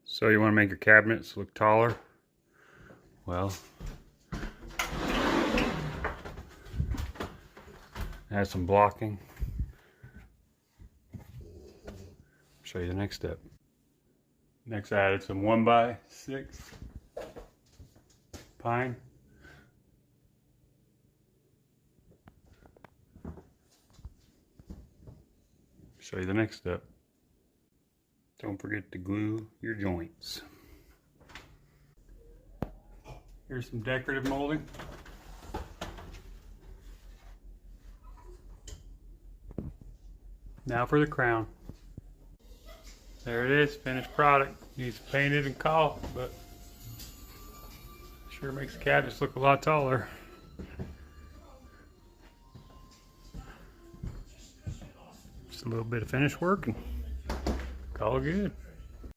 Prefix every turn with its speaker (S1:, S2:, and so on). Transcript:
S1: So you want to make your cabinets look taller? Well, add some blocking. Show you the next step. Next, I added some 1x6 pine. Show you the next step. Don't forget to glue your joints. Here's some decorative molding. Now for the crown. There it is, finished product. Needs painted and caulked, but sure makes the cabinets look a lot taller. Just a little bit of finish work and call it good.